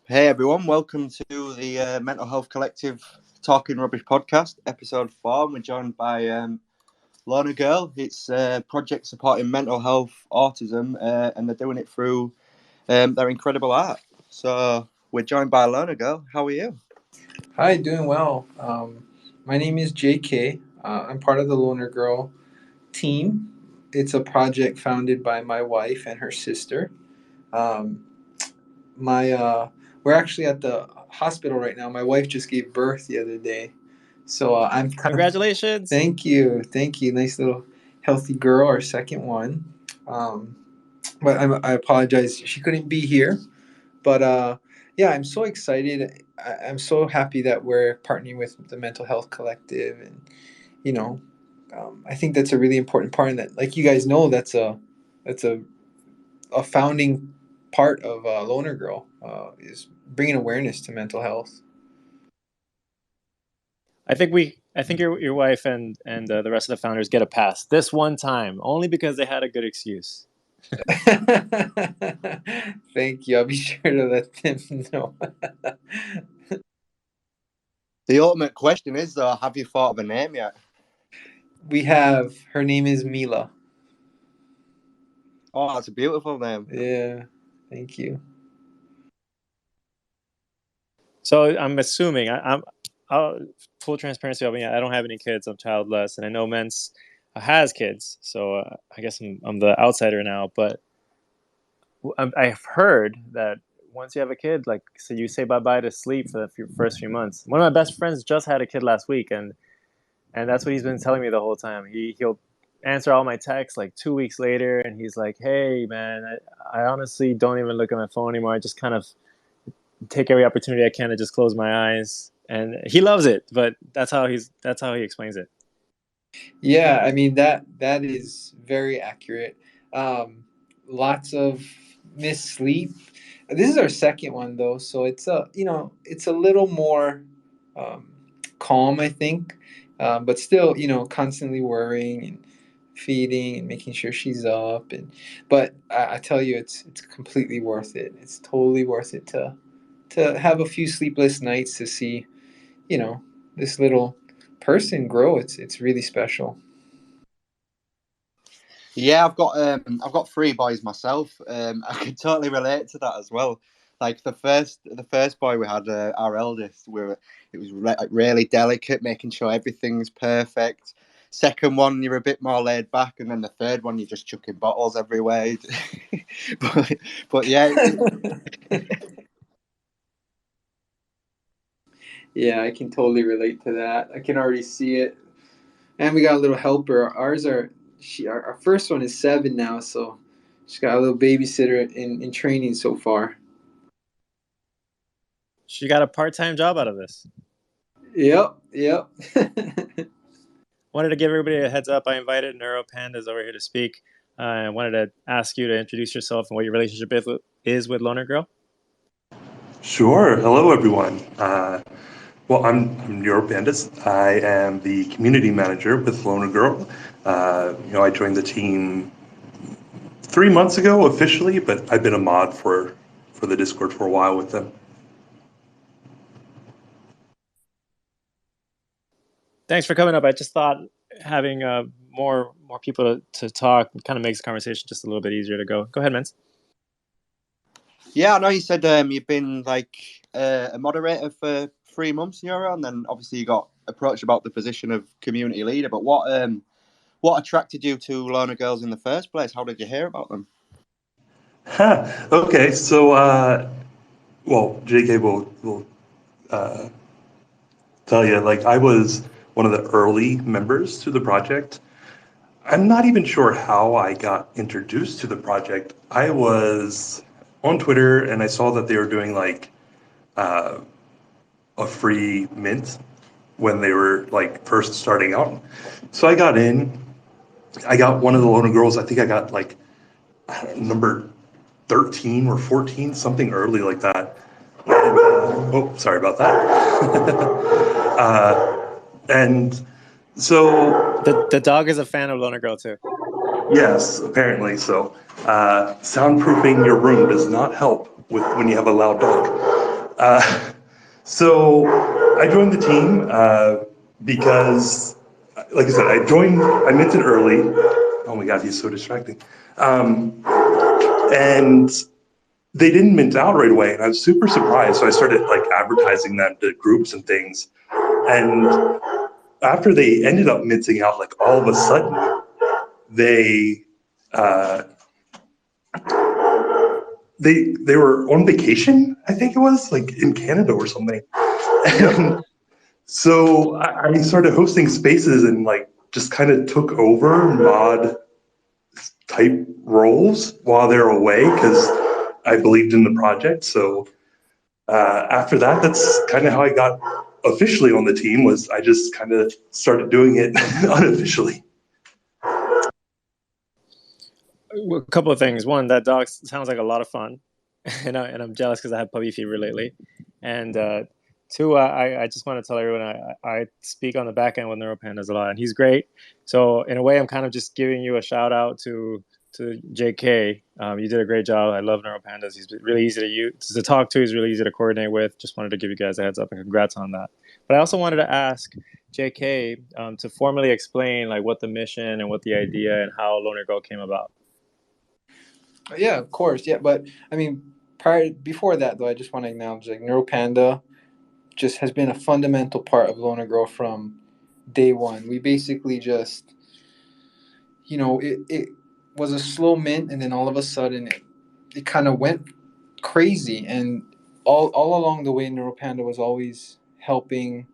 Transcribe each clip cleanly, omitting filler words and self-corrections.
Hey everyone, welcome to the Mental Health Collective Talking Rubbish Podcast, Ep.4. We're joined by Lorna Girl. It's a project supporting mental health, autism, and they're doing it through their incredible art. So we're joined by Lorna Girl. How are you? Hi, doing well. My name is JK. I'm part of the Loner Girl team. It's a project founded by my wife and her sister. Um, my We're actually at the hospital right now. My wife just gave birth the other day, so I'm kind of. Congratulations. Thank you. Nice little healthy girl, our second one. Um, but I apologize, she couldn't be here. But yeah, I'm so excited. I'm so happy that we're partnering with the Mental Health Collective, and you know, I think that's a really important part. And that, like you guys know, that's a founding part of Loner Girl is bringing awareness to mental health. I think your wife and the rest of the founders get a pass this one time only because they had a good excuse. Thank you. I'll be sure to let them know. The ultimate question is, though, have you thought of a name yet? We have, her name is Mila. Oh, that's a beautiful name. Yeah, thank you. So I'm assuming full transparency. I mean, I don't have any kids. I'm childless, and I know Mence has kids. So I guess I'm the outsider now. But I've heard that once you have a kid, like, so you say bye bye to sleep for the first few months. One of my best friends just had a kid last week, and that's what he's been telling me the whole time. He'll answer all my texts like 2 weeks later, and he's like, "Hey, man, I honestly don't even look at my phone anymore. I just kind of take every opportunity I can to just close my eyes." And he loves it, but that's how he explains it. Yeah, I mean that is very accurate. Lots of missed sleep. This is our second one though, so it's a little more um, calm, I think, but still, constantly worrying and feeding and making sure she's up. But I tell you, it's completely worth it. It's totally worth it to have a few sleepless nights to see, this little person grow. It's really special. Yeah, I've got three boys myself. I can totally relate to that as well. Like the first boy we had, our eldest, it was really delicate, making sure everything's perfect. Second one, you're a bit more laid back, and then the third one, you're just chucking bottles everywhere. but but yeah, Yeah, I can totally relate to that. I can already see it. And we got a little helper. Our first one is 7 now, so she's got a little babysitter in training so far. She got a part-time job out of this. Yep. Wanted to give everybody a heads up. I invited NeuroPandas over here to speak. I wanted to ask you to introduce yourself and what your relationship is with Loner Girl. Sure. Hello, everyone. Well, I'm NeuroPandas. I am the community manager with Loner Girl. I joined the team 3 months ago officially, but I've been a mod for the Discord for a while with them. Thanks for coming up. I just thought having more people to talk kind of makes the conversation just a little bit easier to go. Go ahead, Mence. yeah. I know you said you've been like a moderator for 3 months, Euro, and then obviously you got approached about the position of community leader. But what attracted you to Lorna Girls in the first place? How did you hear about them? Okay, so well, JK will tell you, like, I was one of the early members to the project. I'm not even sure how I got introduced to the project. I was on Twitter and I saw that they were doing like a free mint when they were like first starting out. So I got in. I got one of the Loner Girls. I think I got like number 13 or 14, something early like that. Oh, sorry about that. And so the dog is a fan of Loner Girl too. yes, apparently so. Soundproofing your room does not help with when you have a loud dog. So I joined the team because, like I said, I minted early. Oh my God, he's so distracting. And they didn't mint out right away, and I was super surprised. So I started like advertising them to groups and things. And after they ended up minting out, like all of a sudden, they uh, they were on vacation. I think it was like in Canada or something. And so I started hosting spaces and like just kind of took over mod type roles while they're away because I believed in the project. So after that, that's kind of how I got officially on the team. Was I just kind of started doing it unofficially. A couple of things. One, that dog sounds like a lot of fun, and I'm jealous because I have puppy fever lately. And two, I just want to tell everyone I speak on the back end with NeuroPandas a lot, and he's great. So in a way, I'm kind of just giving you a shout out to JK. You did a great job. I love NeuroPandas. He's really easy to use to talk to. He's really easy to coordinate with. Just wanted to give you guys a heads up and congrats on that. But I also wanted to ask JK to formally explain like what the mission and what the idea and how Loner Girl came about. Yeah, of course. Yeah, but I mean, before that though, I just want to acknowledge like NeuroPanda just has been a fundamental part of Loner Girl from day one. We basically just, it was a slow mint, and then all of a sudden it kind of went crazy. And all along the way, NeuroPanda was always helping,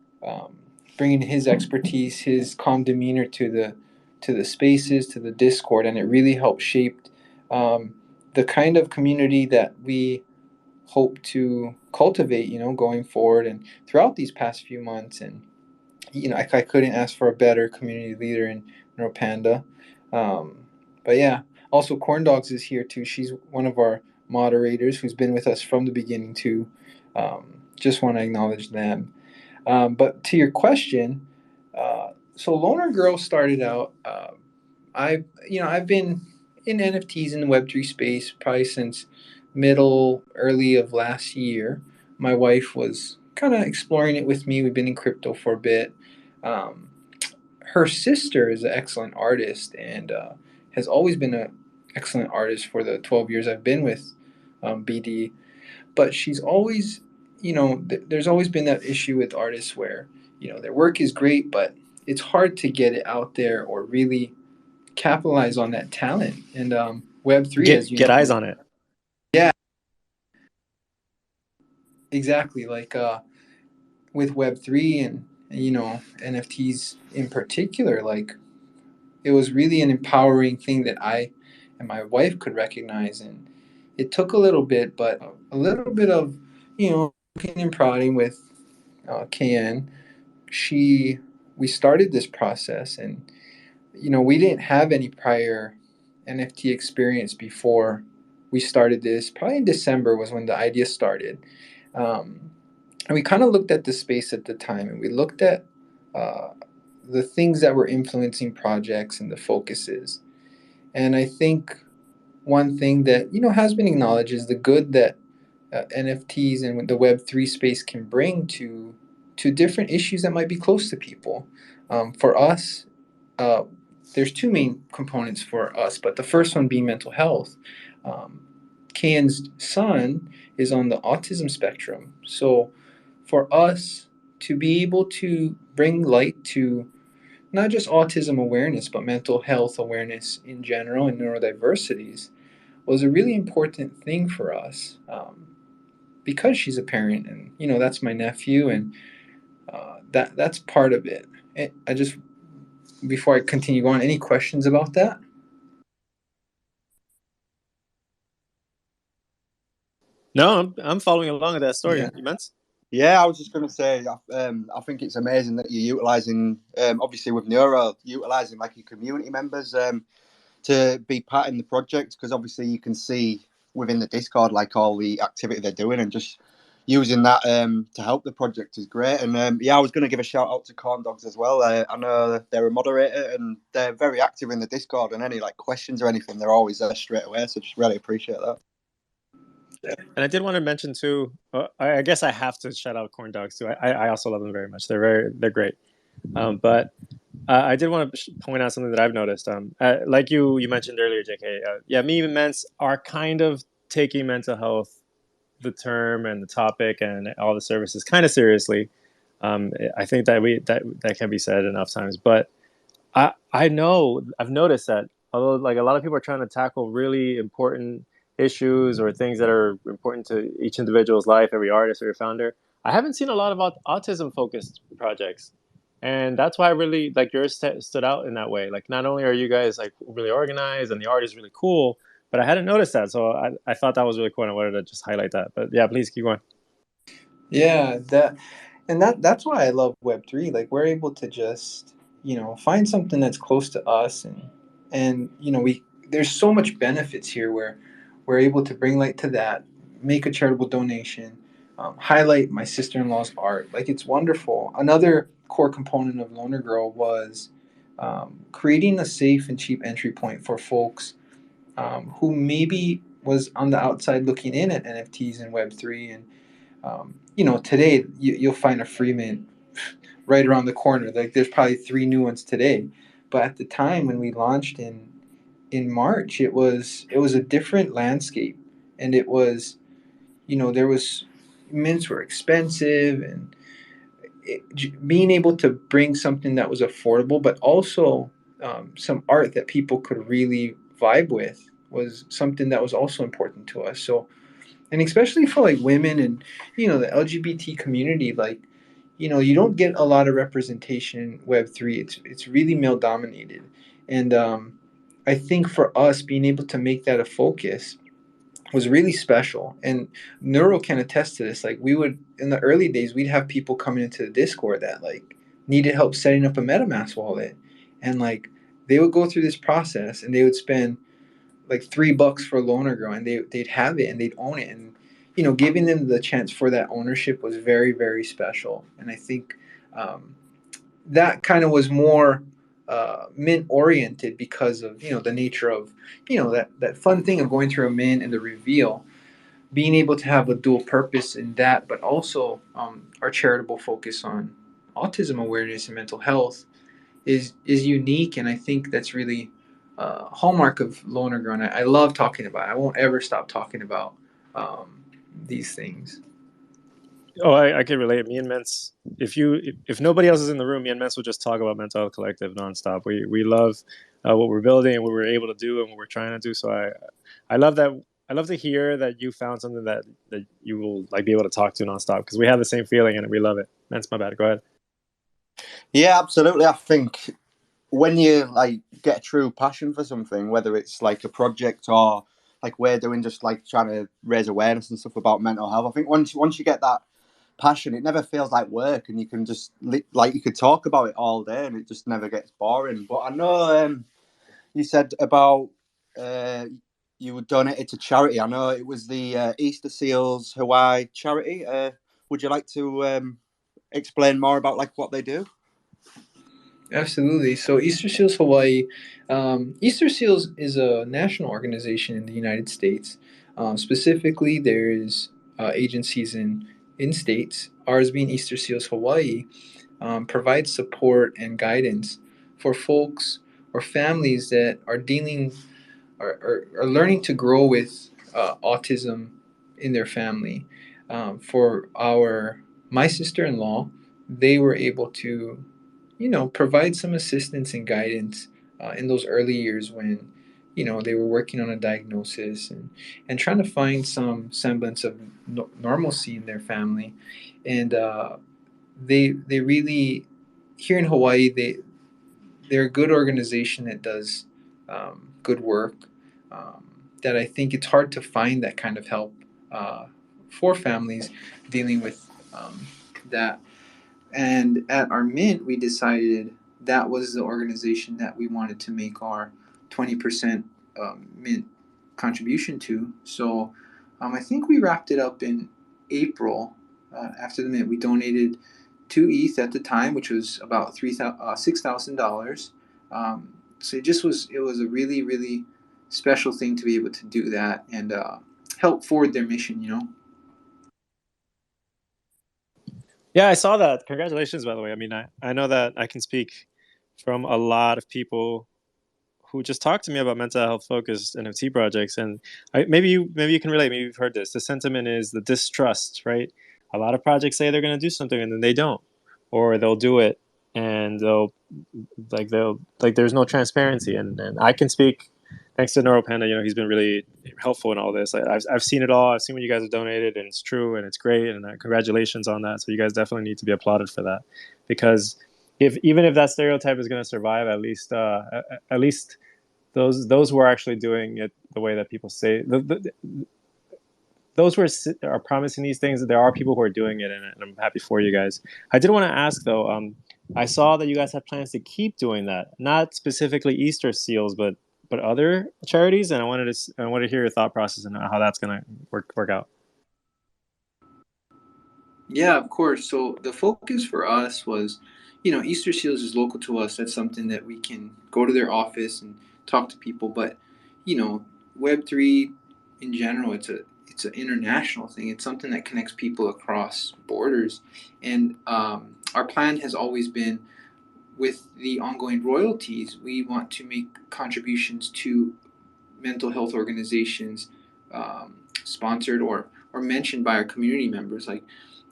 bringing his expertise, his calm demeanor to the spaces, to the Discord, and it really helped shape the kind of community that we hope to cultivate, going forward and throughout these past few months. And, I couldn't ask for a better community leader in NeuroPanda. But yeah, also Corn Dogs is here too. She's one of our moderators who's been with us from the beginning too. Just want to acknowledge them. But to your question, so Loner Girl started out, I've been in NFTs in the Web3 space probably since early of last year. My wife was kind of exploring it with me. We've been in crypto for a bit. Um, Her sister is an excellent artist and has always been an excellent artist for the 12 years I've been with BD. But she's always, there's always been that issue with artists where, their work is great, but it's hard to get it out there or really capitalize on that talent. And Web3, as you get know, eyes on it. Yeah, exactly. Like with Web3 and NFTs in particular, like it was really an empowering thing that I and my wife could recognize. And it took a little bit, but a little bit of looking and prodding with KN. We started this process, and we didn't have any prior NFT experience before we started this. Probably in December was when the idea started. And we kind of looked at the space at the time, and we looked at uh, the things that were influencing projects and the focuses. And I think one thing that has been acknowledged is the good that NFTs and the Web3 space can bring to different issues that might be close to people. For us, uh, there's two main components for us, but the first one being mental health. Um, Kian's son is on the autism spectrum. So for us to be able to bring light to not just autism awareness, but mental health awareness in general and neurodiversities was a really important thing for us because she's a parent and, that's my nephew and that's part of it. I just, before I continue on, any questions about that? No, I'm following along with that story. Yeah. You meant? Yeah, I was just going to say, I think it's amazing that you're utilising, obviously with Neuro, utilising like your community members to be part in the project, because obviously you can see within the Discord like all the activity they're doing, and just using that to help the project is great. And yeah, I was going to give a shout out to Corn Dogs as well. I know they're a moderator and they're very active in the Discord, and any like questions or anything, they're always there straight away. So just really appreciate that. And I did want to mention too. I guess I have to shout out corn dogs too. I also love them very much. They're great. But I did want to point out something that I've noticed. Like you mentioned earlier, JK. Yeah, me and Ments are kind of taking mental health, the term and the topic and all the services, kind of seriously. I think that can be said enough times. But I've noticed that although like a lot of people are trying to tackle really important issues or things that are important to each individual's life, every artist or your founder, I haven't seen a lot of autism focused projects. And that's why I really like yours stood out in that way. Like, not only are you guys like really organized and the art is really cool, but I hadn't noticed that. So I thought that was really cool. And I wanted to just highlight that. But yeah, please keep going. Yeah, that's why I love Web3. Like, we're able to just, find something that's close to us, and we there's so much benefits here where we're able to bring light to that, make a charitable donation, highlight my sister-in-law's art. Like, it's wonderful. Another core component of Loner Girl was creating a safe and cheap entry point for folks who maybe was on the outside looking in at NFTs and Web3. And today you'll find a free mint right around the corner. Like, there's probably 3 new ones today, but at the time when we launched in March, it was a different landscape, and it was, there was mints were expensive, and being able to bring something that was affordable, but also some art that people could really vibe with was something that was also important to us. So, and especially for like women and the LGBT community, like you don't get a lot of representation in Web3. It's really male dominated, and I think for us being able to make that a focus was really special. And Neuro can attest to this. Like, we would, in the early days, we'd have people coming into the Discord that like needed help setting up a MetaMask wallet, and like they would go through this process and they would spend like $3 for Loner Girl, and they'd have it and they'd own it. And giving them the chance for that ownership was very, very special. And I think that kind of was more mint oriented because of the nature of that fun thing of going through a mint and the reveal, being able to have a dual purpose in that, but also our charitable focus on autism awareness and mental health is unique. And I think that's really hallmark of Loner Girl. And I love talking about it. I won't ever stop talking about these things. Oh, I could relate. Me and Ments, if nobody else is in the room, me and Ments will just talk about Mental Health Collective nonstop. We love what we're building and what we're able to do and what we're trying to do. So I love that. I love to hear that you found something that you will like be able to talk to nonstop, because we have the same feeling and we love it. Ments, my bad. Go ahead. Yeah, absolutely. I think when you like get a true passion for something, whether it's like a project or like we're doing, just like trying to raise awareness and stuff about mental health, I think once you get that passion, it never feels like work, and you can just like you could talk about it all day and it just never gets boring. But I know you said about you would donate it to charity. I know it was the Easter Seals Hawaii charity. Would you like to explain more about like what they do? Absolutely. So Easter Seals Hawaii, Easter Seals is a national organization in the United States. Specifically, there's agencies in states. Ours being Easter Seals Hawaii, provides support and guidance for folks or families that are dealing are learning to grow with autism in their family. For my sister-in-law, they were able to provide some assistance and guidance in those early years when they were working on a diagnosis and trying to find some semblance of normalcy in their family. And they really, here in Hawaii, they're a good organization that does good work, that I think it's hard to find that kind of help for families dealing with that. And at our mint, we decided that was the organization that we wanted to make our 20% mint contribution to. So I think we wrapped it up in April. After the mint, we donated 2 ETH at the time, which was about $6,000. So it was a really, really special thing to be able to do that. And help forward their mission, Yeah, I saw that. Congratulations, by the way. I mean, I know that I can speak from a lot of people who just talked to me about mental health focused NFT projects, and maybe you can relate. Maybe you've heard this. The sentiment is the distrust, right? A lot of projects say they're going to do something and then they don't, or they'll do it and they'll like there's no transparency. And I can speak thanks to NeuroPanda. He's been really helpful in all this. I've seen it all. I've seen what you guys have donated, and it's true and it's great. And congratulations on that. So you guys definitely need to be applauded for that, because even if that stereotype is going to survive, at least those who are actually doing it the way that people say, those who are promising these things, there are people who are doing it, and I'm happy for you guys. I did want to ask though. I saw that you guys have plans to keep doing that, not specifically Easter seals, but other charities, and I wanted to hear your thought process and how that's going to work out. Yeah, of course. So the focus for us was, Easter Seals is local to us. That's something that we can go to their office and talk to people. But, Web3 in general, it's an international thing. It's something that connects people across borders. And our plan has always been, with the ongoing royalties, we want to make contributions to mental health organizations sponsored or mentioned by our community members. Like,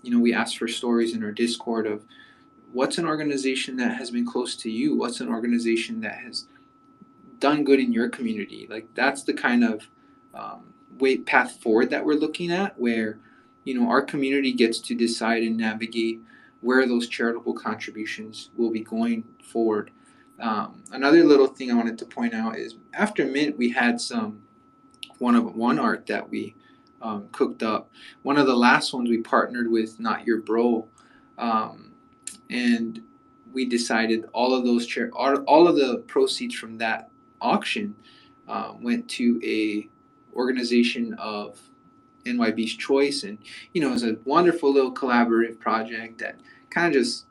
we ask for stories in our Discord of what's an organization that has been close to you? What's an organization that has done good in your community? Like, that's the kind of path forward that we're looking at, where, our community gets to decide and navigate where those charitable contributions will be going forward. Another little thing I wanted to point out is after Mint, we had one art that we cooked up. One of the last ones we partnered with Not Your Bro, and we decided all of the proceeds from that auction went to a organization of NYB's choice, and it was a wonderful little collaborative project that kind of just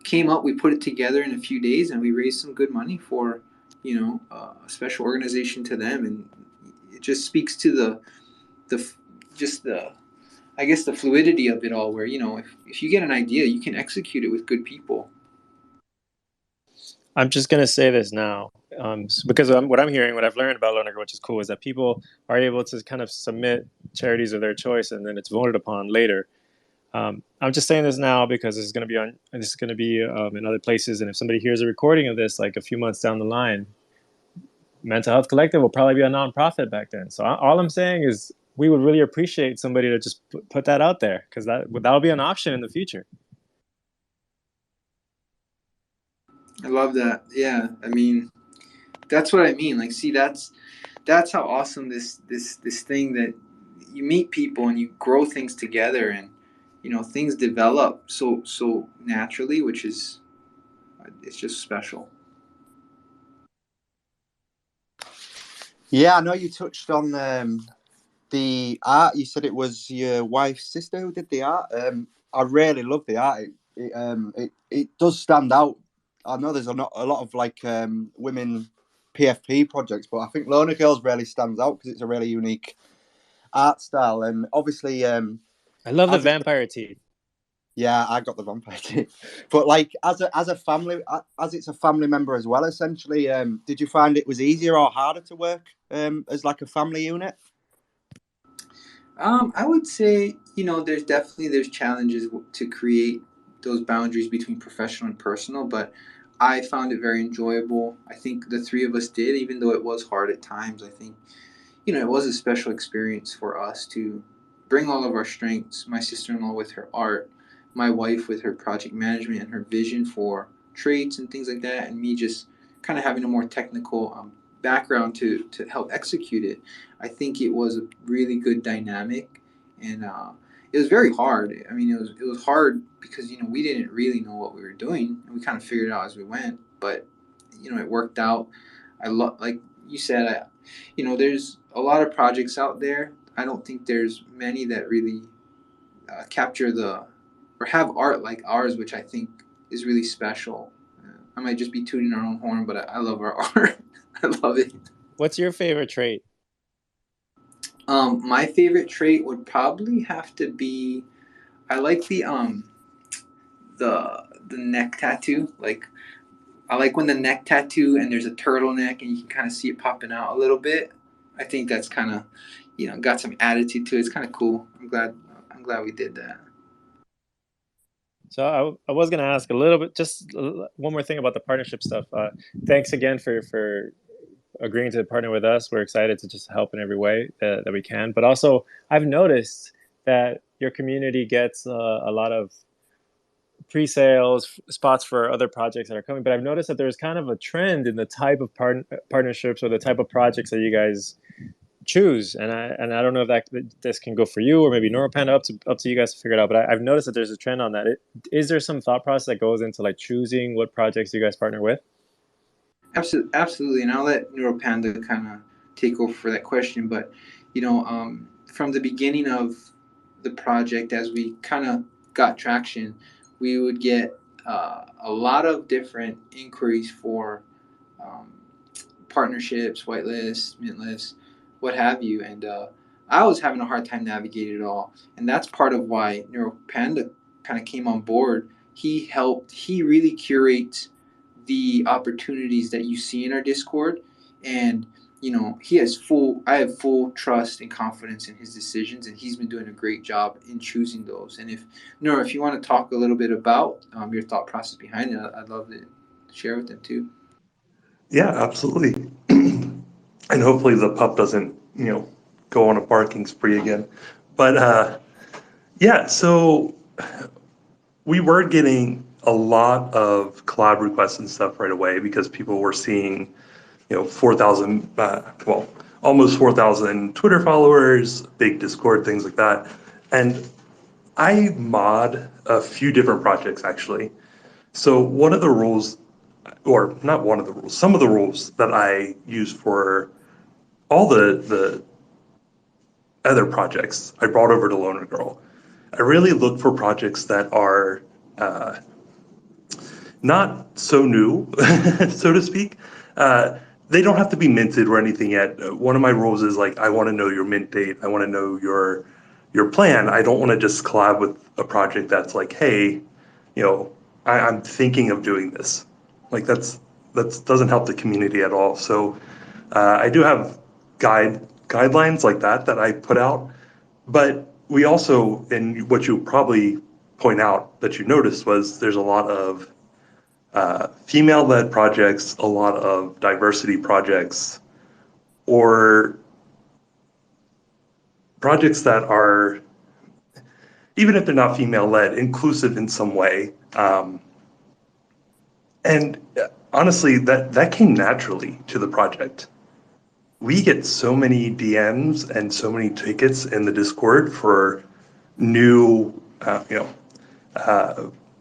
came up. We put it together in a few days, and we raised some good money for a special organization to them, and it just speaks to the I guess the fluidity of it all, where if you get an idea, you can execute it with good people. I'm just going to say this now, because what I'm hearing, what I've learned about Lonaker, which is cool, is that people are able to kind of submit charities of their choice, and then it's voted upon later. I'm just saying this now because this is going to be in other places, and if somebody hears a recording of this, like a few months down the line, Mental Health Collective will probably be a nonprofit back then. So all I'm saying is we would really appreciate somebody to just put that out there, because that'll be an option in the future. I love that. Yeah, I mean, that's what I mean. Like, see, that's how awesome this thing, that you meet people and you grow things together, and things develop so naturally, which is it's just special. Yeah, I know you touched on the art. You said it was your wife's sister who did the art. I really love the art. It does stand out. I know there's a lot of women PFP projects, but I think Lona Girls really stands out because it's a really unique art style. And obviously, I love the vampire teeth. Yeah, I got the vampire teeth. But like as a family, as it's a family member as well, essentially, did you find it was easier or harder to work as like a family unit? I would say, there's challenges to create those boundaries between professional and personal, but I found it very enjoyable. I think the three of us did, even though it was hard at times. I think, it was a special experience for us to bring all of our strengths, my sister-in-law with her art, my wife with her project management and her vision for traits and things like that, and me just kind of having a more technical background to help execute it. I think it was a really good dynamic, and it was very hard. I mean, it was hard because we didn't really know what we were doing, and we kind of figured it out as we went. But it worked out. Like you said, there's a lot of projects out there. I don't think there's many that really capture or have art like ours, which I think is really special. I might just be tooting our own horn, but I love our art. I love it. What's your favorite trait? My favorite trait would probably have to be, I like the neck tattoo. Like, I like when the neck tattoo and there's a turtleneck and you can kind of see it popping out a little bit. I think that's kind of, got some attitude to it. It's kind of cool. I'm glad we did that. So I was going to ask a little bit, just one more thing about the partnership stuff. Thanks again for agreeing to partner with us. We're excited to just help in every way that we can. But also, I've noticed that your community gets a lot of pre-sales spots for other projects that are coming. But I've noticed that there's kind of a trend in the type of partnerships or the type of projects that you guys choose, and I don't know if this can go for you or maybe NeuroPanda, up to you guys to figure it out. But I've noticed that there's a trend on that. Is there some thought process that goes into like choosing what projects you guys partner with? Absolutely, and I'll let NeuroPanda kind of take over for that question. But from the beginning of the project, as we kind of got traction, we would get a lot of different inquiries for um, partnerships, whitelists, mint lists, what have you. And I was having a hard time navigating it all. And that's part of why NeuroPanda kind of came on board. He really curates the opportunities that you see in our Discord. And, I have full trust and confidence in his decisions. And he's been doing a great job in choosing those. And if you want to talk a little bit about your thought process behind it, I'd love to share with them too. Yeah, absolutely. And hopefully the pup doesn't, go on a barking spree again. But yeah, so we were getting a lot of collab requests and stuff right away because people were seeing, 4,000, almost 4,000 Twitter followers, big Discord, things like that. And I mod a few different projects actually. So one of the rules, or not one of the rules, some of the rules that I use for all the other projects I brought over to Loner Girl, I really look for projects that are uh, not so new, so to speak. They don't have to be minted or anything yet. One of my rules is like I want to know your mint date. I want to know your plan. I don't want to just collab with a project that's like, hey, I'm thinking of doing this. Like that doesn't help the community at all. So I do have guidelines like that I put out, but we also, and what you probably point out that you noticed was there's a lot of female-led projects, a lot of diversity projects, or projects that are, even if they're not female-led, inclusive in some way. And honestly, that came naturally to the project. We get so many DMs and so many tickets in the Discord for new,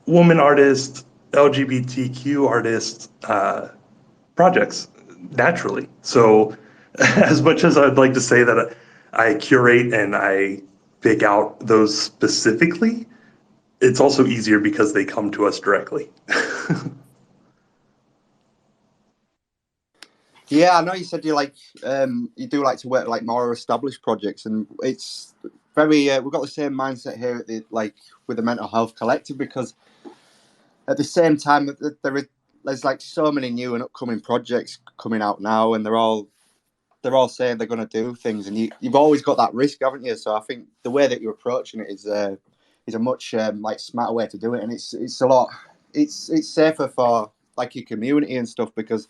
woman artists, LGBTQ artists, projects naturally. So, as much as I'd like to say that I curate and I pick out those specifically, it's also easier because they come to us directly. Yeah, I know you said you do like to work like more established projects, and it's very we've got the same mindset here at the with the Mental Health Collective, because at the same time there's like so many new and upcoming projects coming out now, and they're all saying they're going to do things, and you've always got that risk, haven't you? So I think the way that you're approaching it is a much smarter way to do it, and it's a lot it's safer for like your community and stuff, because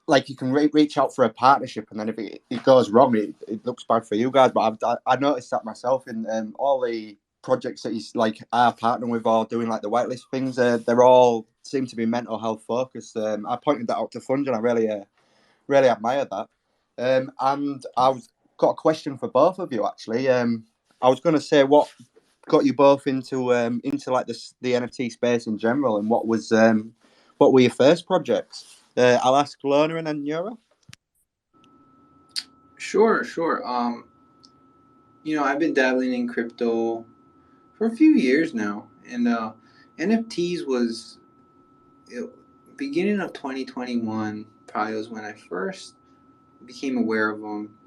like you can reach out for a partnership, and then if it goes wrong, it looks bad for you guys. But I noticed that myself in all the projects that he's like are partnering with or doing like the whitelist things. They're all seem to be mental health focused. I pointed that out to Funge, and I really admire that. And I've got a question for both of you actually. I was going to say, what got you both into like the NFT space in general, and what were your first projects? I'll ask Lorna and then Nura. Sure. I've been dabbling in crypto for a few years now, and NFTs was beginning of 2021. Probably was when I first became aware of them.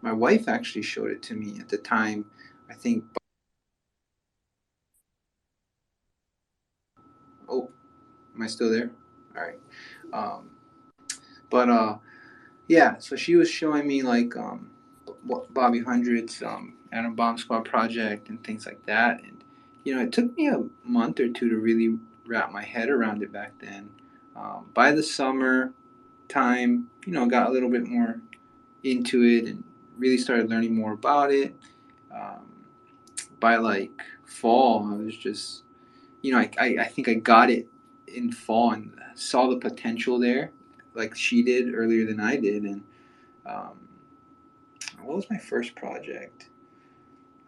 my wife actually showed it to me at the time. I think. Oh, am I still there? All right. Um, but yeah. So she was showing me like Bobby Hundred's Atom Bomb Squad project and things like that, and it took me a month or two to really wrap my head around it back then. By the summer time, got a little bit more into it and really started learning more about it. Um, by like fall, I was just, I think I got it in fall and saw the potential there, like she did earlier than I did. And um, what was my first project?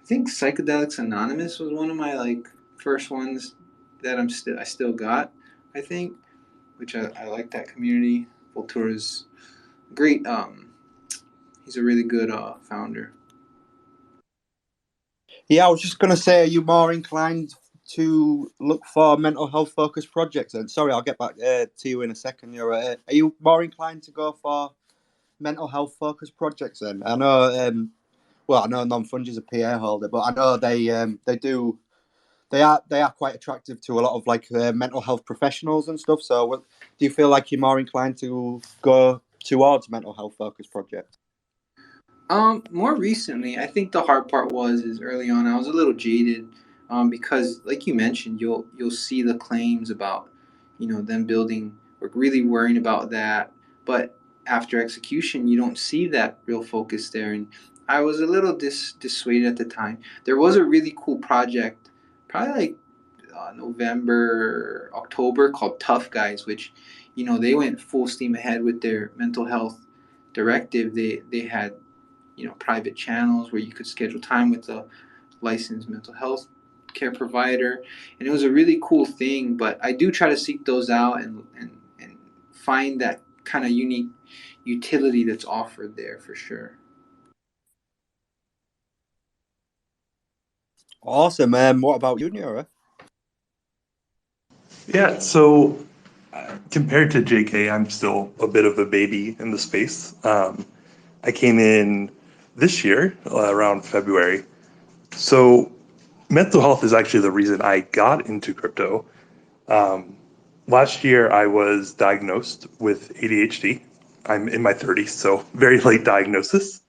I think Psychedelics Anonymous was one of my like first ones that I still got. I think, which I like that community. Voltour is great. He's a really good founder. Yeah, I was just going to say, are you more inclined to look for mental health focused projects? And sorry, I'll get back to you in a second. Are you more inclined to go for mental health focused projects then? I know, I know Non-Fungi is a PA holder, but I know they are quite attractive to a lot of like mental health professionals and stuff. So, do you feel like you're more inclined to go towards mental health focused projects? More recently, I think the hard part is early on I was a little jaded, because like you mentioned, you'll see the claims about, them building or really worrying about that, but after execution, you don't see that real focus there, and I was a little dissuaded at the time. There was a really cool project, probably like November, October, called Tough Guys, which, they went full steam ahead with their mental health directive. They had private channels where you could schedule time with a licensed mental health care provider, and it was a really cool thing. But I do try to seek those out and find that kind of unique utility that's offered there for sure. Awesome. What about you, Nora? Yeah, so compared to JK, I'm still a bit of a baby in the space. I came in this year around February. So mental health is actually the reason I got into crypto. Last year, I was diagnosed with ADHD. I'm in my 30s, so very late diagnosis.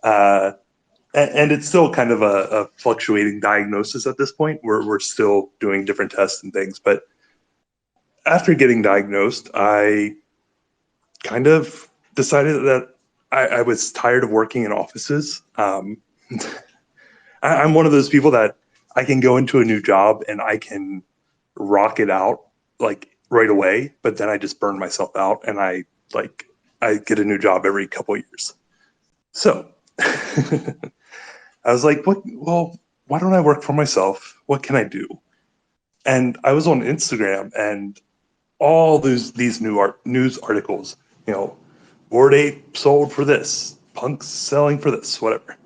Uh, and it's still kind of a fluctuating diagnosis at this point. We're still doing different tests and things. But after getting diagnosed, I kind of decided that I was tired of working in offices. I'm one of those people that I can go into a new job and I can rock it out like right away, but then I just burn myself out and I get a new job every couple of years. So I was like, what? Well, why don't I work for myself? What can I do? And I was on Instagram and all these news articles, Bored Ape sold for this, Punk's selling for this, whatever.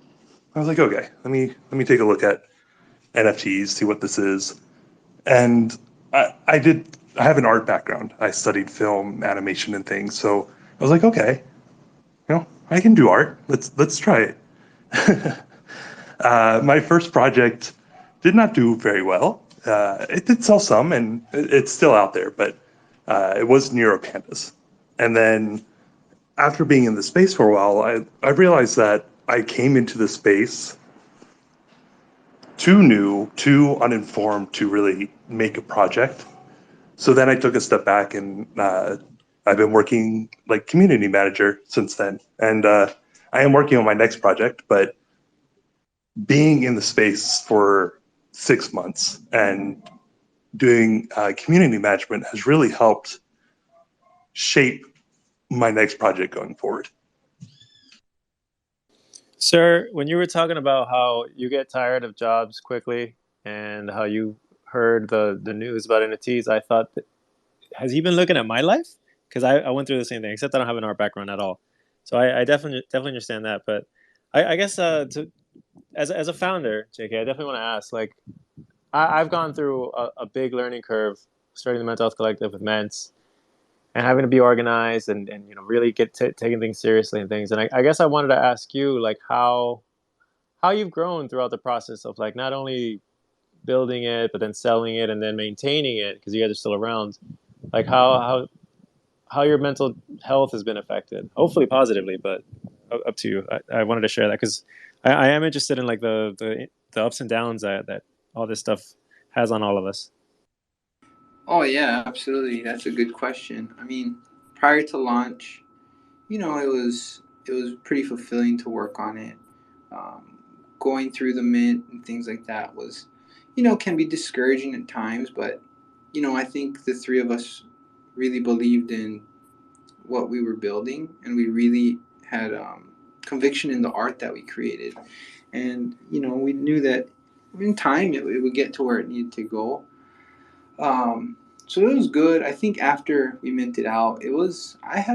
I was like, okay, let me take a look at NFTs, see what this is. And I have an art background. I studied film, animation, and things. So I was like, okay, I can do art. Let's try it. My first project did not do very well. It did sell some, and it's still out there, but it was Neuropandas. And then after being in the space for a while, I realized that I came into the space too new, too uninformed to really make a project. So then I took a step back and I've been working like community manager since then. And I am working on my next project, but being in the space for 6 months and doing community management has really helped shape my next project going forward. Sir, when you were talking about how you get tired of jobs quickly and how you heard the news about NFTs, I thought, has he been looking at my life? Because I went through the same thing, except I don't have an art background at all. So I definitely understand that. But I guess as a founder, JK, I definitely want to ask, like, I've gone through a big learning curve starting the Mental Health Collective with Ments. and having to be organized and really get taking things seriously and things. And I guess I wanted to ask you like how you've grown throughout the process of like not only building it but then selling it and then maintaining it because you guys are still around. Like how your mental health has been affected, hopefully positively, but up to you. I wanted to share that because I am interested in like the ups and downs that all this stuff has on all of us. Oh yeah, absolutely. That's a good question. I mean, prior to launch, it was pretty fulfilling to work on it. Going through the mint and things like that was, can be discouraging at times, but I think the three of us really believed in what we were building, and we really had conviction in the art that we created, and we knew that in time it would get to where it needed to go. So it was good. I think after we minted out, it was a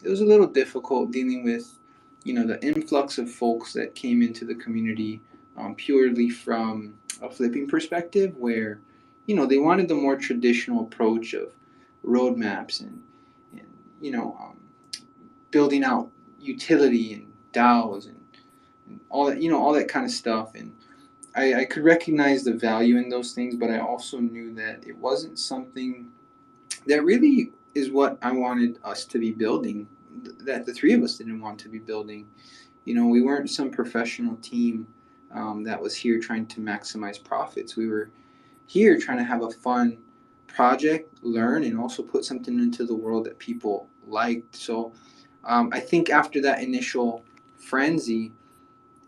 little difficult dealing with, the influx of folks that came into the community purely from a flipping perspective, where, they wanted the more traditional approach of roadmaps and building out utility and DAOs and all that kind of stuff. And I could recognize the value in those things, but I also knew that it wasn't something that really is what I wanted us to be building, that the three of us didn't want to be building. We weren't some professional team that was here trying to maximize profits. We were here trying to have a fun project, learn, and also put something into the world that people liked. So I think after that initial frenzy,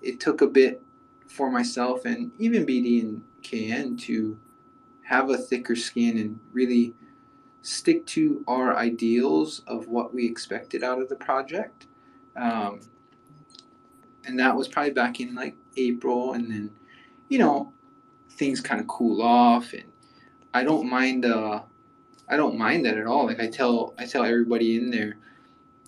it took a bit for myself and even BD and KN to have a thicker skin and really stick to our ideals of what we expected out of the project. Um, and that was probably back in like April, and then things kind of cool off, and I don't mind. I don't mind that at all. Like I tell everybody in there,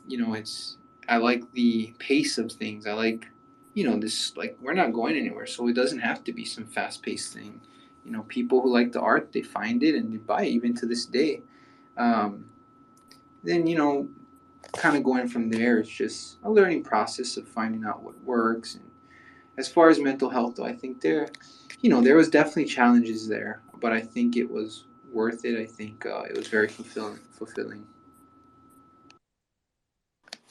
it's I like the pace of things. I like this, like, we're not going anywhere, so it doesn't have to be some fast paced thing. People who like the art, they find it and they buy it even to this day. Um, then kind of going from there, it's just a learning process of finding out what works. And as far as mental health, though, I think there was definitely challenges there, but I think it was worth it. I think it was very fulfilling.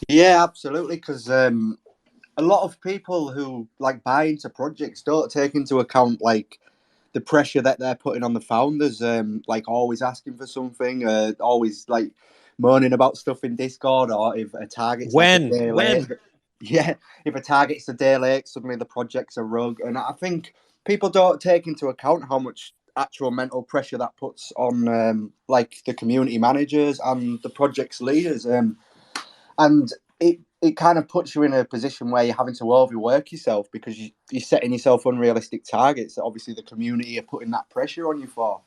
Yeah, absolutely. Because a lot of people who like buy into projects don't take into account like the pressure that they're putting on the founders. Like always asking for something, always like moaning about stuff in Discord, or if a target's like a day late. Yeah, if a target's a day late, suddenly the project's a rug. And I think people don't take into account how much actual mental pressure that puts on like the community managers and the project's leaders. And it kind of puts you in a position where you're having to overwork yourself because you're setting yourself unrealistic targets that obviously the community are putting that pressure on you for.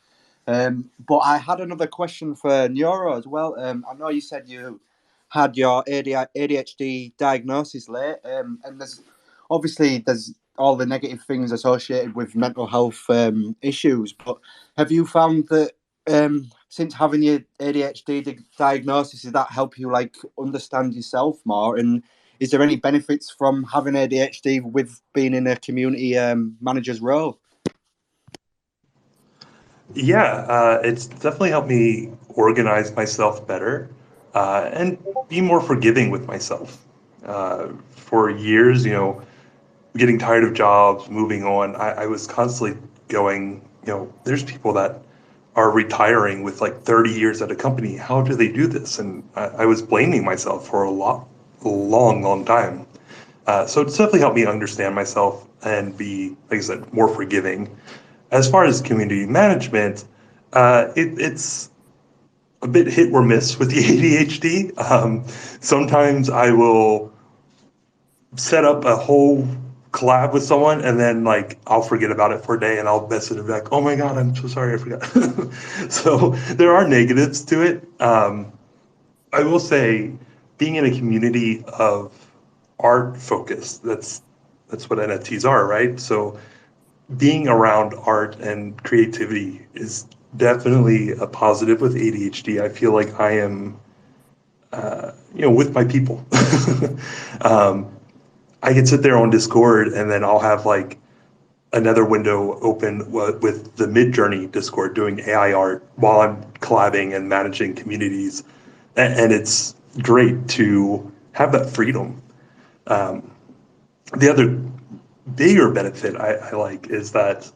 But I had another question for Neuro as well. I know you said you had your ADHD diagnosis late, and there's all the negative things associated with mental health issues. But have you found that since having your ADHD diagnosis, does that help you like understand yourself more? And is there any benefits from having ADHD with being in a community manager's role? Yeah, it's definitely helped me organize myself better and be more forgiving with myself. For years, getting tired of jobs, moving on, I was constantly going, there's people that are retiring with like 30 years at a company. How do they do this? And I was blaming myself for a long time. So it's definitely helped me understand myself and be, like I said, more forgiving. As far as community management, it's a bit hit or miss with the ADHD. Sometimes I will set up a whole collab with someone and then like I'll forget about it for a day and I'll message it back. Oh my God, I'm so sorry, I forgot. So there are negatives to it. I will say being in a community of art focus, that's what NFTs are, right? So being around art and creativity is definitely a positive with ADHD. I feel like I am, with my people. um, I can sit there on Discord and then I'll have like another window open with the Midjourney Discord doing AI art while I'm collabing and managing communities. And it's great to have that freedom. The other bigger benefit I like is that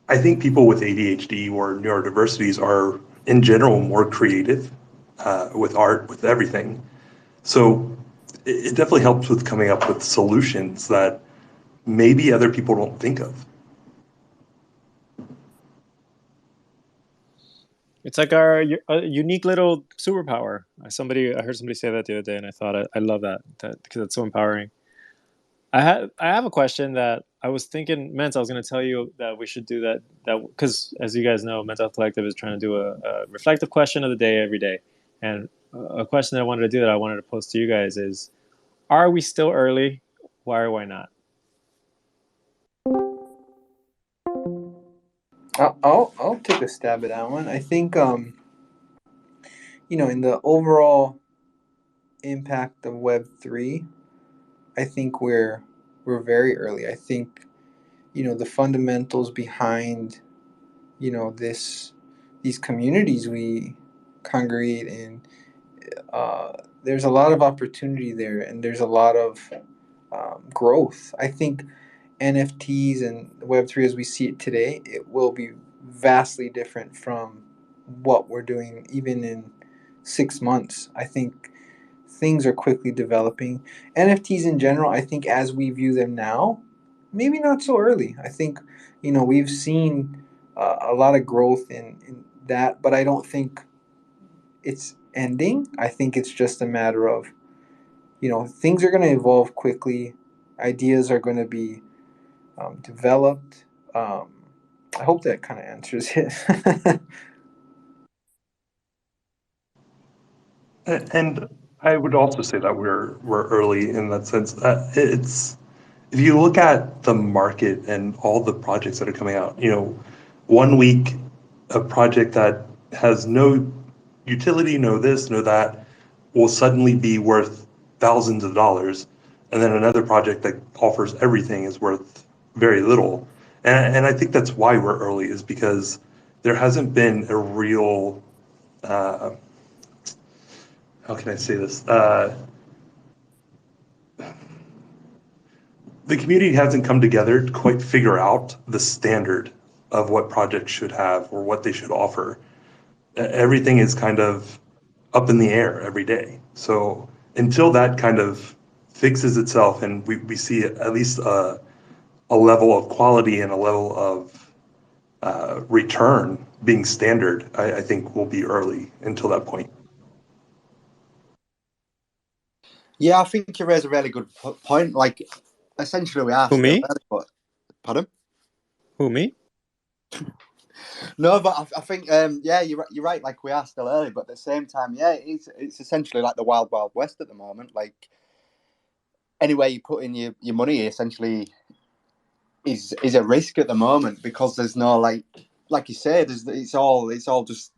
I think people with ADHD or neurodiversities are in general more creative with art, with everything. So it definitely helps with coming up with solutions that maybe other people don't think of. It's like our unique little superpower. I heard somebody say that the other day, and I thought I love that because it's so empowering. I have a question that I was thinking, Mens. I was going to tell you that we should do that because, as you guys know, Mental Health Collective is trying to do a reflective question of the day every day, and a question that I wanted to do that I wanted to post to you guys is: are we still early? Why or why not? I'll take a stab at that one. I think in the overall impact of Web3, I think we're very early. I think the fundamentals behind these communities we congregate in, there's a lot of opportunity there, and there's a lot of growth. I think NFTs and Web3 as we see it today, it will be vastly different from what we're doing even in 6 months. I think things are quickly developing. NFTs in general, I think as we view them now, maybe not so early. I think, we've seen a lot of growth in that, but I don't think it's ending. I think it's just a matter of, things are going to evolve quickly. Ideas are going to be developed. I hope that kind of answers it. And I would also say that we're early in that sense. It's if you look at the market and all the projects that are coming out, 1 week a project that has no utility, no this, no that, will suddenly be worth thousands of dollars, and then another project that offers everything is worth very little. And I think that's why we're early, is because there hasn't been a real uh, how can I say this? The community hasn't come together to quite figure out the standard of what projects should have or what they should offer. Everything is kind of up in the air every day. So until that kind of fixes itself and we see at least a level of quality and a level of return being standard, I think we'll be early until that point. Yeah, I think you raise a really good point. Like, essentially, we are Who, still me? early, but pardon? Who, me? No, but I think yeah, you're right. Like, we are still early, but at the same time, yeah, it's essentially like the wild wild west at the moment. Like, anywhere you put in your money, essentially, is a risk at the moment, because there's no like you said, it's all just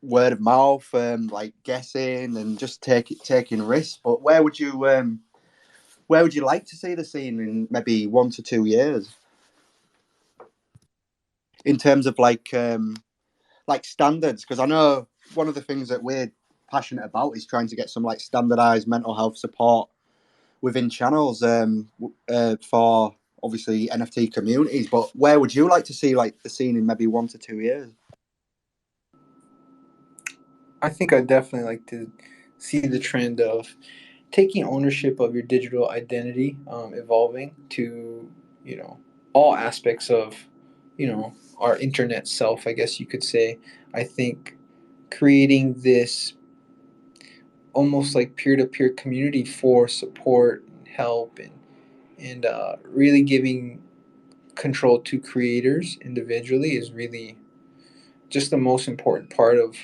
word of mouth, like guessing and just taking risks. But where would you like to see the scene in maybe 1 to 2 years, in terms of like standards? Because I know one of the things that we're passionate about is trying to get some like standardized mental health support within channels, for obviously NFT communities. But where would you like to see like the scene in maybe 1 to 2 years? I think I definitely like to see the trend of taking ownership of your digital identity, evolving to all aspects of our internet self, I guess you could say. I think creating this almost like peer-to-peer community for support and help, and really giving control to creators individually is really just the most important part of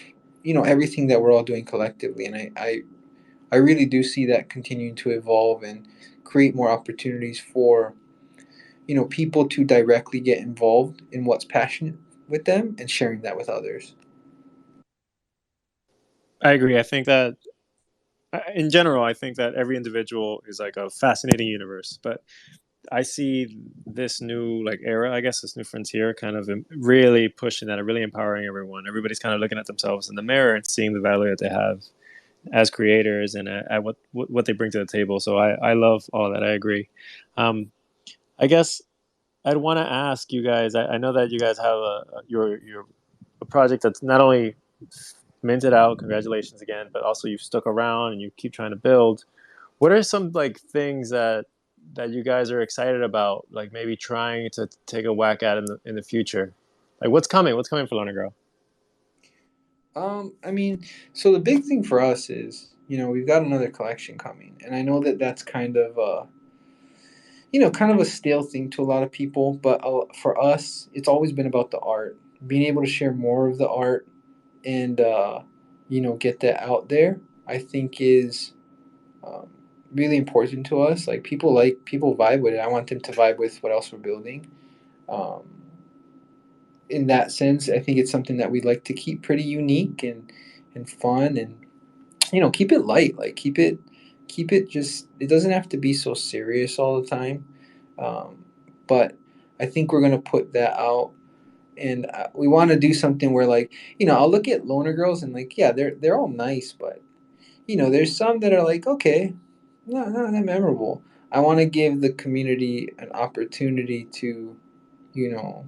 everything that we're all doing collectively. And I really do see that continuing to evolve and create more opportunities for people to directly get involved in what's passionate with them and sharing that with others. I agree. I think that in general, I think that every individual is like a fascinating universe, but I see this new like era, I guess this new frontier kind of really pushing that and really empowering everyone. Everybody's kind of looking at themselves in the mirror and seeing the value that they have as creators and at what they bring to the table. So I love all that. I agree. I guess I'd want to ask you guys. I know that you guys have your a project that's not only minted out. Congratulations again, but also you've stuck around and you keep trying to build. What are some like things that you guys are excited about? Like maybe trying to take a whack at in the future. Like what's coming? What's coming for Lona Girl? I mean, so the big thing for us is, we've got another collection coming, and I know that that's kind of kind of a stale thing to a lot of people, but for us, it's always been about the art, being able to share more of the art and get that out there. I think is um, really important to us. Like people vibe with it. I want them to vibe with what else we're building. Um, in that sense, I think it's something that we'd like to keep pretty unique and fun, and keep it light. Like keep it just. It doesn't have to be so serious all the time. Um, but I think we're gonna put that out, and we want to do something where, like, I'll look at loner girls and, like, yeah, they're all nice, but there's some that are like, okay, not that memorable. I want to give the community an opportunity to, you know,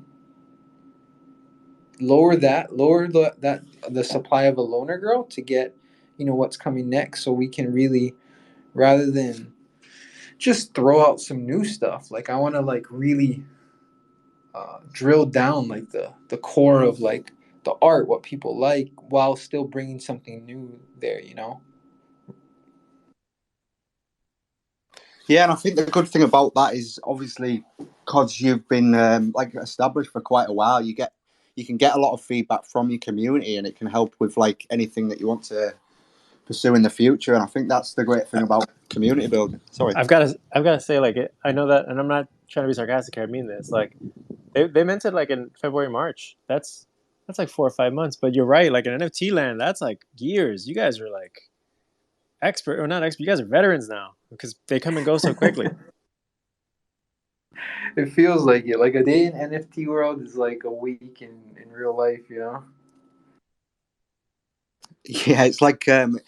lower the supply of a loner girl to get, what's coming next, so we can really, rather than just throw out some new stuff, like, I want to, like, really drill down, like, the core of, like, the art, what people like, while still bringing something new there. Yeah, and I think the good thing about that is obviously because you've been like established for quite a while, you can get a lot of feedback from your community, and it can help with like anything that you want to pursue in the future. And I think that's the great thing about community building. Sorry. I've got to say, like, I know that, and I'm not trying to be sarcastic here. I mean this. Like, they meant it like in February, March. That's like 4 or 5 months. But you're right. Like in NFT land, that's like years. You guys are like expert or not expert. You guys are veterans now because they come and go so quickly. It feels like it. Like a day in NFT world is like a week in real life. Yeah, it's like it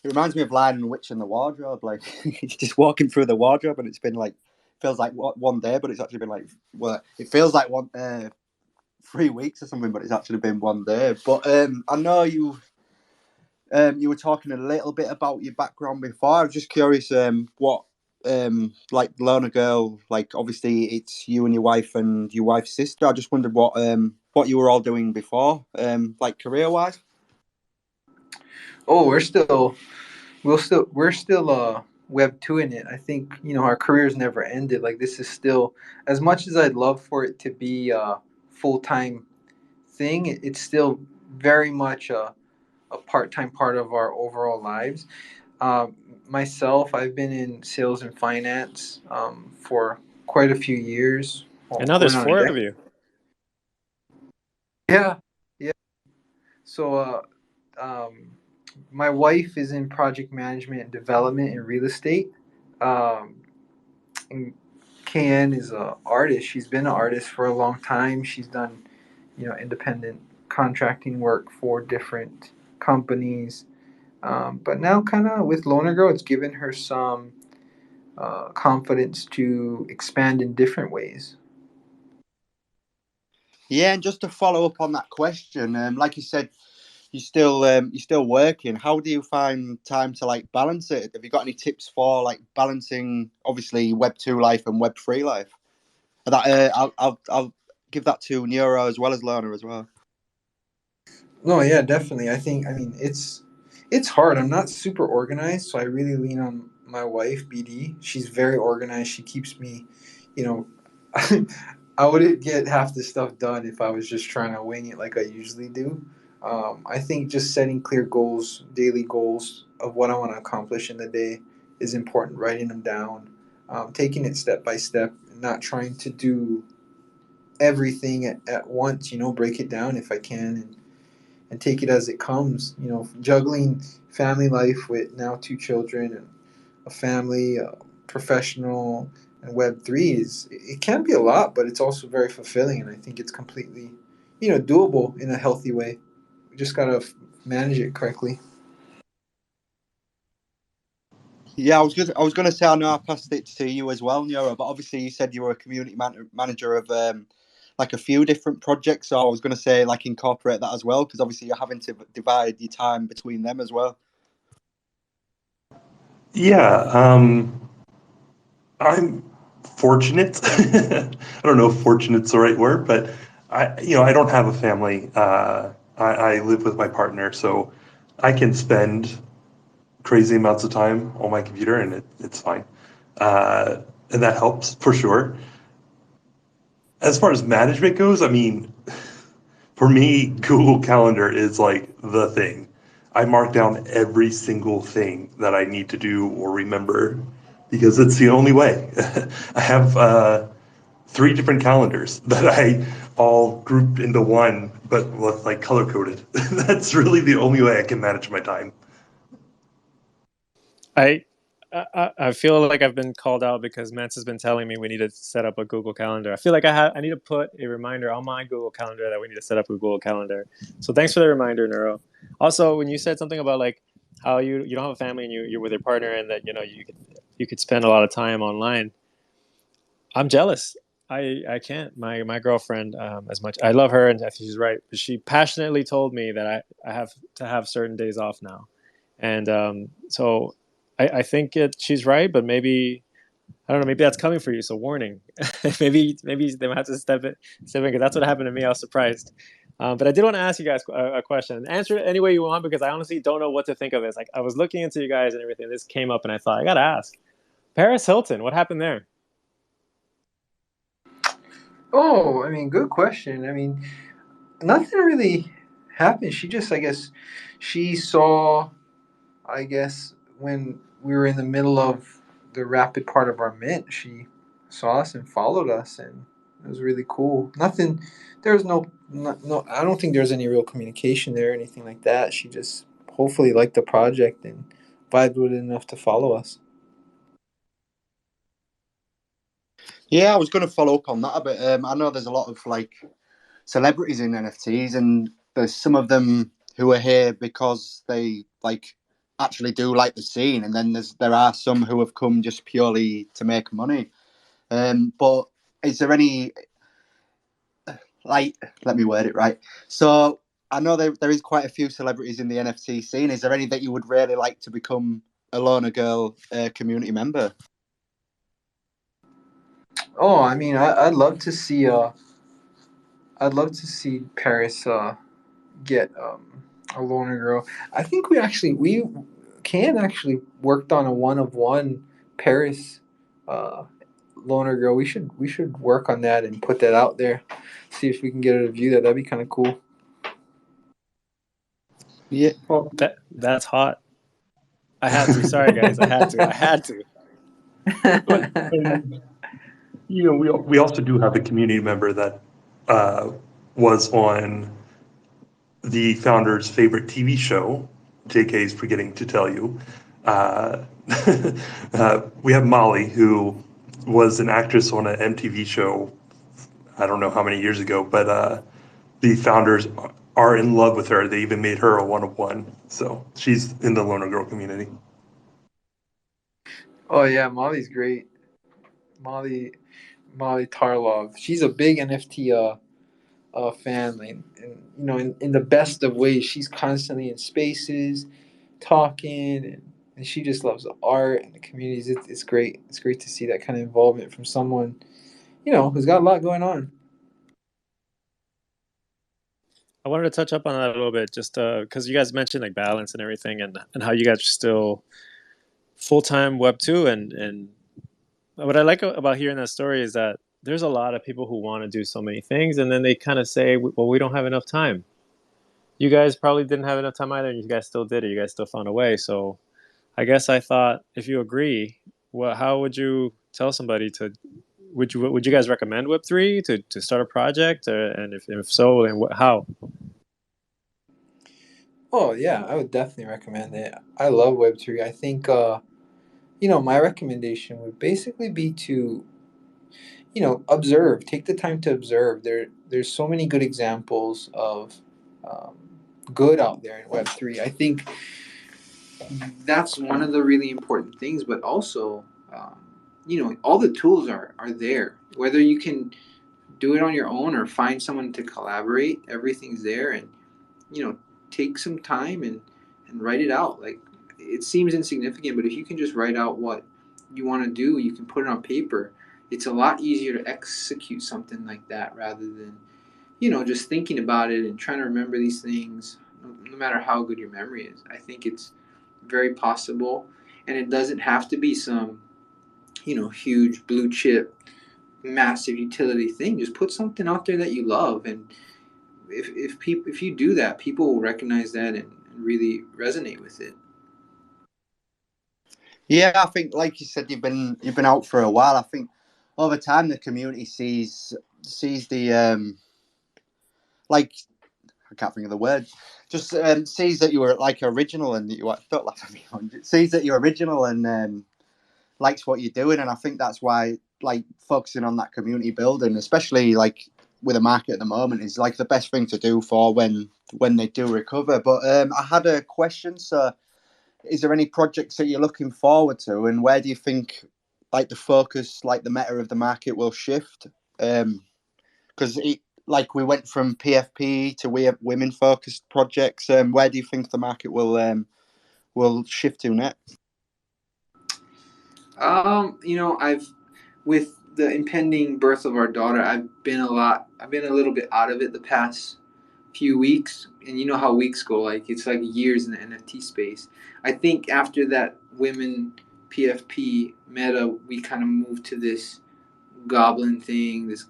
reminds me of Lion and Witch in the Wardrobe. Like just walking through the wardrobe, and it's been like feels like one day, but it's actually been like it feels like 3 weeks or something, but it's actually been one day. But I know you were talking a little bit about your background before. I was just curious what like Lona Girl, like obviously it's you and your wife's sister. I just wondered what you were all doing before, like career wise. Oh, we're still web 2 in it. I think, our careers never ended. Like, this is still, as much as I'd love for it to be a full-time thing, it's still very much a part-time part of our overall lives. Um, Myself, I've been in sales and finance for quite a few years. And Well, now there's going on a four of decade. you. Yeah, yeah. So, um, my wife is in project management and development in real estate. Um, and KN is a artist. She's been an artist for a long time. She's done, independent contracting work for different companies. But now, kind of with Loner Girl, it's given her some confidence to expand in different ways. Yeah, and just to follow up on that question, like you said, you're still working. How do you find time to like balance it? Have you got any tips for like balancing obviously Web 2 life and Web 3 life? That I'll give that to Neuro as well as Learner as well. No, yeah, definitely. I mean, it's hard. I'm not super organized, so I really lean on my wife, BD. She's very organized. She keeps me, you know, I wouldn't get half this stuff done if I was just trying to wing it like I usually do. I think just setting clear goals, daily goals of what I want to accomplish in the day is important. Writing them down, taking it step by step, not trying to do everything at once, break it down if I can, and take it as it comes. Juggling family life with now two children and a family, professional, and Web3 it can be a lot, but it's also very fulfilling, and I think it's completely, doable in a healthy way. We just gotta manage it correctly. Yeah, I was gonna say I know I passed it to you as well, Nero, but obviously you said you were a community manager of like a few different projects. So I was gonna say like incorporate that as well, because obviously you're having to divide your time between them as well. Yeah, I'm fortunate. I don't know if fortunate's the right word, but I don't have a family. I live with my partner, so I can spend crazy amounts of time on my computer, and it's fine. And that helps for sure. As far as management goes, I mean, for me, Google Calendar is like the thing. I mark down every single thing that I need to do or remember because it's the only way. I have three different calendars that I all grouped into one, but with like color coded. That's really the only way I can manage my time. I feel like I've been called out because Mance has been telling me we need to set up a Google Calendar. I feel like I need to put a reminder on my Google Calendar that we need to set up a Google Calendar. So thanks for the reminder, Neuro. Also, when you said something about like how you don't have a family and you're with your partner and that you could spend a lot of time online, I'm jealous. I can't. My girlfriend, as much I love her and I think she's right, but she passionately told me that I have to have certain days off now, and so I think she's right, but maybe I don't know. Maybe that's coming for you. So warning. maybe they might have to step in because that's what happened to me. I was surprised. But I did want to ask you guys a question. Answer it any way you want because I honestly don't know what to think of it. It's like I was looking into you guys and everything. This came up and I thought I gotta ask. Paris Hilton, what happened there? Oh, I mean, good question. I mean, nothing really happened. She just, I guess, she saw, I guess, when we were in the middle of the rapid part of our mint, she saw us and followed us, and it was really cool. Nothing, there was no, I don't think there's any real communication there or anything like that. She just hopefully liked the project and vibed with it enough to follow us. Yeah, I was going to follow up on that a bit. I know there's a lot of like celebrities in NFTs, and there's some of them who are here because they like actually do like the scene, and then there are some who have come just purely to make money. But is there any like? Let me word it right. So I know there is quite a few celebrities in the NFT scene. Is there any that you would really like to become a Loner Girl community member? Oh, I mean, I'd love to see, Paris get a loner girl. I think we can actually worked on a one of one Paris uh, loner girl. We should work on that and put that out there. See if we can get her to view that. That'd be kind of cool. Yeah. Well, that's hot. I had to. Sorry, guys. I had to. I had to. But and, we also do have a community member that was on the founder's favorite TV show. JK's forgetting to tell you. Uh, we have Molly, who was an actress on an MTV show. I don't know how many years ago, but the founders are in love with her. They even made her a one of one. So she's in the Loner Girl community. Oh yeah, Molly's great. Molly Molly Tarlov. She's a big NFT fan, and in the best of ways. She's constantly in spaces, talking, and she just loves the art and the communities. It's great. It's great to see that kind of involvement from someone who's got a lot going on. I wanted to touch up on that a little bit, just because you guys mentioned like balance and everything, and how you guys are still full time Web 2, and what I like about hearing that story is that there's a lot of people who want to do so many things, and then they kind of say, "Well, we don't have enough time." You guys probably didn't have enough time either, and you guys still did it. You guys still found a way. So I guess I thought, if you agree, how would you tell somebody to would you guys recommend Web3 to start a project, and if so, then how? Oh yeah, I would definitely recommend it. I love Web3. I think my recommendation would basically be to observe. Take the time to observe. There's so many good examples of um, good out there in Web3. I think that's one of the really important things. But also, all the tools are there. Whether you can do it on your own or find someone to collaborate, everything's there. And take some time and write it out. Like, it seems insignificant, but if you can just write out what you want to do, you can put it on paper. It's a lot easier to execute something like that rather than just thinking about it and trying to remember these things. No matter how good your memory is, I think it's very possible. And it doesn't have to be some huge blue chip massive utility thing. Just put something out there that you love, and if you do that, people will recognize that and really resonate with it. Yeah, I think, like you said, you've been out for a while. I think over time the community sees the like, I can't think of the word. Just sees that you were like original, and that you don't laugh at me. Sees that you're original and likes what you're doing, and I think that's why, like, focusing on that community building, especially like with the market at the moment, is like the best thing to do for when they do recover. But I had a question. So, is there any projects that you're looking forward to, and where do you think like the focus, like the meta of the market, will shift? Because like we went from PFP to women focused projects. Where do you think the market will shift to next? I've with the impending birth of our daughter, I've been a little bit out of it the past few weeks, and you know how weeks go, like it's like years in the NFT space. I think after that women PFP meta, we kind of moved to this goblin thing, this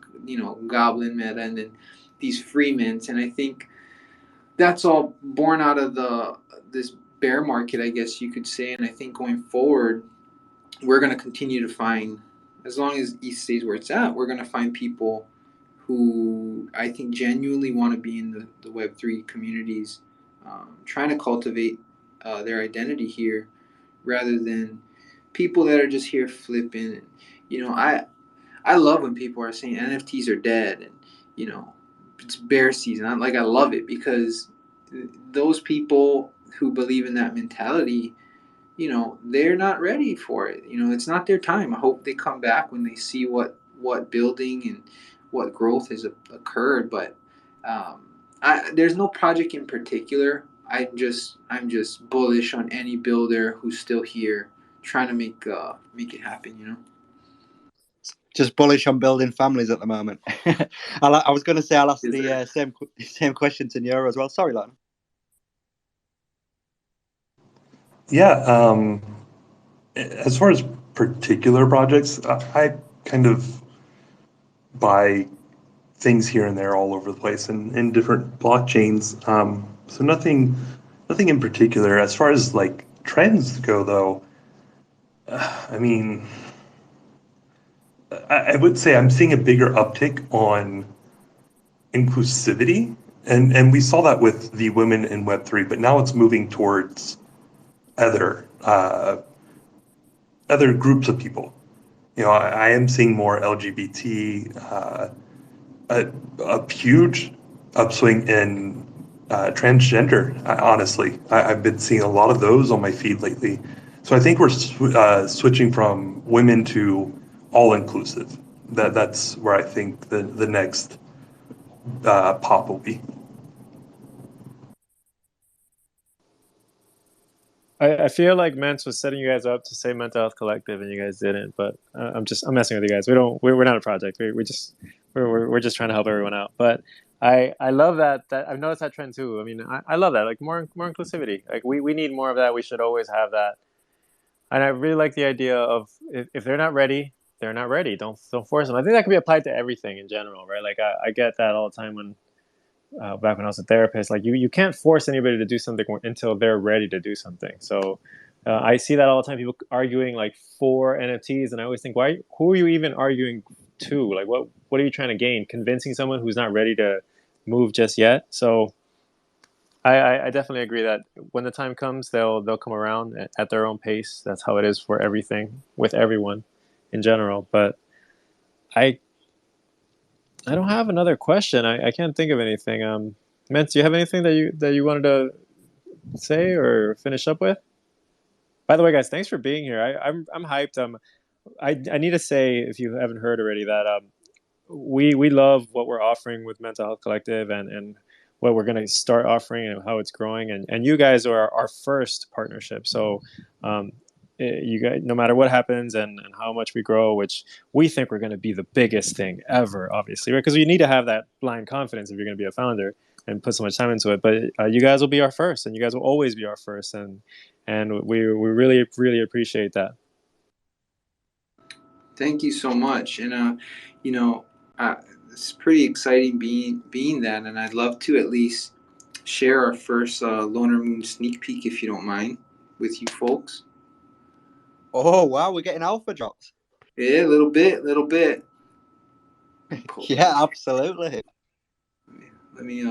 goblin meta, and then these free mints, and I think that's all born out of this bear market, I guess you could say. And I think going forward, we're going to continue to find, as long as ETH stays where it's at, we're going to find people who I think genuinely want to be in the Web3 communities, trying to cultivate their identity here rather than people that are just here flipping. And, I love when people are saying NFTs are dead and, it's bear season. I love it, because those people who believe in that mentality, they're not ready for it. It's not their time. I hope they come back when they see what building and what growth has occurred. But there's no project in particular. I'm just bullish on any builder who's still here trying to make it happen. Just bullish on building families at the moment. I was going to say I'll ask the same question to Neuro as well. Sorry, Lana. Yeah, as far as particular projects, I kind of buy things here and there all over the place and in different blockchains. So nothing in particular. As far as like trends go, though, I mean, I would say I'm seeing a bigger uptick on inclusivity, and we saw that with the women in Web3, but now it's moving towards other groups of people. I am seeing more LGBT, a huge upswing in transgender. Honestly, I've been seeing a lot of those on my feed lately. So I think we're switching from women to all inclusive. That's where I think the next pop will be. I feel like Mence was setting you guys up to say Mental Health Collective, and you guys didn't. But I'm messing with you guys. We're not a project. We're just trying to help everyone out. But I love that I've noticed that trend too. I mean, I love that, like more inclusivity. Like we need more of that. We should always have that. And I really like the idea of if they're not ready, they're not ready. Don't force them. I think that can be applied to everything in general, right? Like I get that all the time when. Back when I was a therapist, like you can't force anybody to do something until they're ready to do something. So I see that all the time. People arguing like for NFTs, and I always think, who are you even arguing to? Like, what are you trying to gain? Convincing someone who's not ready to move just yet? So I definitely agree that when the time comes, they'll come around at their own pace. That's how it is for everything with everyone in general. But I I don't have another question. I can't think of anything. Mence, do you have anything that you wanted to say or finish up with? By the way, guys, thanks for being here. I'm hyped. I need to say, if you haven't heard already, that we love what we're offering with Mental Health Collective, and what we're going to start offering and how it's growing. And you guys are our first partnership. So you guys, no matter what happens and how much we grow, which we think we're going to be the biggest thing ever, obviously, right? Because you need to have that blind confidence if you're going to be a founder and put so much time into it. But you guys will be our first, and you guys will always be our first. And we really, really appreciate that. Thank you so much. And you know, it's pretty exciting being that, and I'd love to at least share our first Loner Moon sneak peek, if you don't mind, with you folks. Oh wow, we're getting alpha drops. Yeah, a little bit. Yeah, absolutely. Let me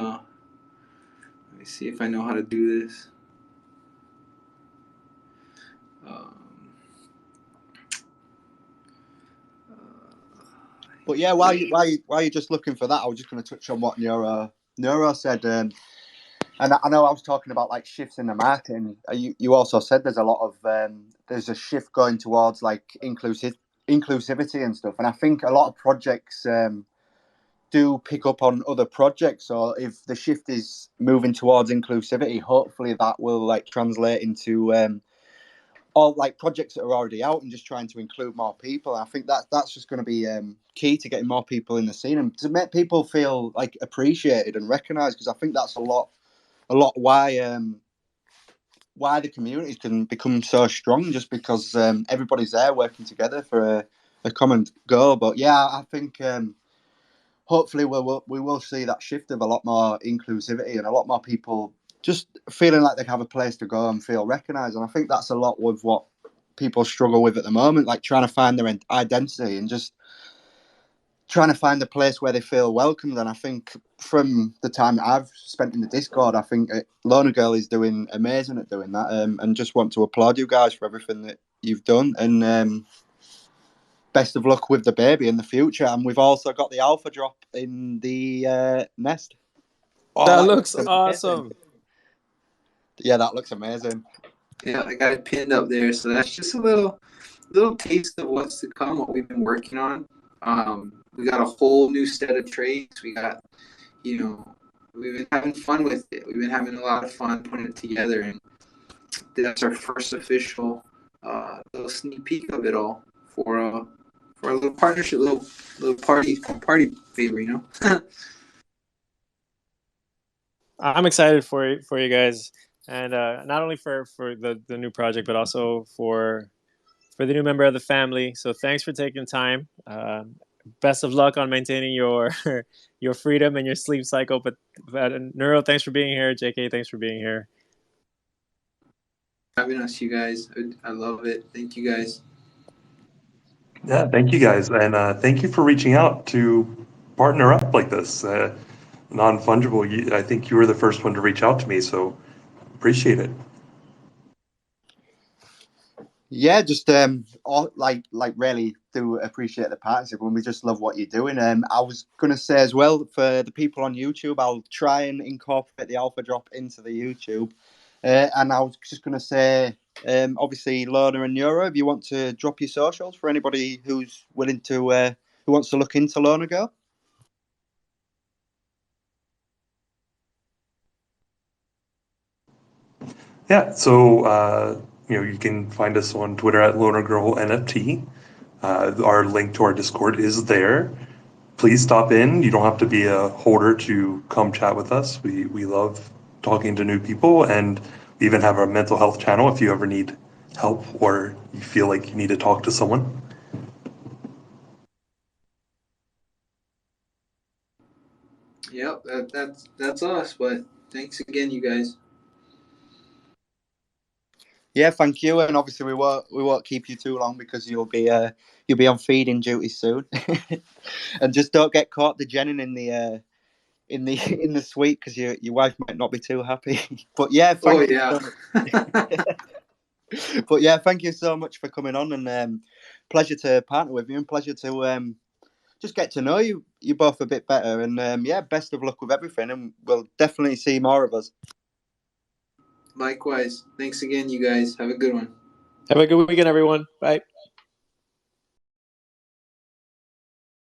see if I know how to do this. But yeah, while you're just looking for that, I was just going to touch on what Neuro said. And I know I was talking about like shifts in the market, and you also said there's a lot of there's a shift going towards like inclusivity and stuff. And I think a lot of projects do pick up on other projects. Or if the shift is moving towards inclusivity, hopefully that will like translate into all like projects that are already out and just trying to include more people. I think that's just going to be key to getting more people in the scene and to make people feel like appreciated and recognized, because I think that's a lot why the communities can become so strong, just because everybody's there working together for a common goal. But yeah, I think hopefully we will see that shift of a lot more inclusivity and a lot more people just feeling like they have a place to go and feel recognised. And I think that's a lot with what people struggle with at the moment, like trying to find their identity and just trying to find a place where they feel welcomed. And I think from the time I've spent in the Discord, I think Loner Girl is doing amazing at doing that, and just want to applaud you guys for everything that you've done. And best of luck with the baby in the future. And we've also got the alpha drop in the nest. Oh, that looks awesome. Yeah, that looks amazing. Yeah, I got it pinned up there. So that's just a little taste of what's to come, what we've been working on. We got a whole new set of trades. We got, we've been having fun with it. We've been having a lot of fun putting it together, and that's our first official little sneak peek of it all for a little partnership, little party favor, I'm excited for you guys, and not only for the new project, but also for the new member of the family. So thanks for taking time. Best of luck on maintaining your your freedom and your sleep cycle. But Neuro, thanks for being here. JK, thanks for being here. Having us, you guys. I love it. Thank you guys. Yeah, thank you guys. And thank you for reaching out to partner up like this. Non-fungible, I think you were the first one to reach out to me, so appreciate it. Yeah, just like really do appreciate the partnership, and we just love what you're doing. I was gonna say as well, for the people on YouTube, I'll try and incorporate the alpha drop into the YouTube. And I was just gonna say, obviously, Loner and Neuro, if you want to drop your socials for anybody who's willing to who wants to look into Loner Girl. Yeah, so you can find us on Twitter at Loner Girl NFT. Our link to our Discord is there. Please stop in. You don't have to be a holder to come chat with us. We love talking to new people, and we even have our mental health channel if you ever need help or you feel like you need to talk to someone. Yep, that's us. But thanks again, you guys. Yeah, thank you. And obviously we won't keep you too long because you'll be on feeding duty soon. And just don't get caught degenerating in the in the suite because your wife might not be too happy. But yeah, thank you. yeah. But yeah, thank you so much for coming on, and pleasure to partner with you, and pleasure to just get to know you both a bit better. And yeah, best of luck with everything, and we'll definitely see more of us. Likewise. Thanks again, you guys. Have a good one. Have a good weekend, everyone. Bye.